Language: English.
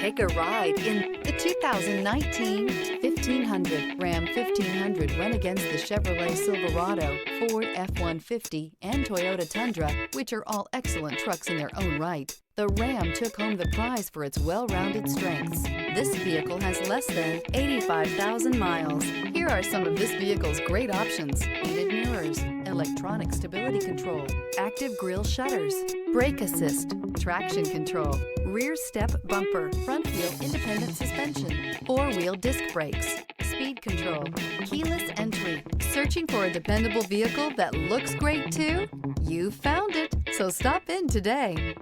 Take a ride in the 2019 1500. Ram 1500 went against the Chevrolet Silverado, Ford F-150, and Toyota Tundra, which are all excellent trucks in their own right. The Ram took home the prize for its well-rounded strengths. This vehicle has less than 85,000 miles. Here are some of this vehicle's great options: heated mirrors, electronic stability control, active grille shutters, brake assist, traction control, rear step bumper, front wheel independent suspension, four-wheel disc brakes, speed control, keyless entry. Searching for a dependable vehicle that looks great too? You found it, so stop in today.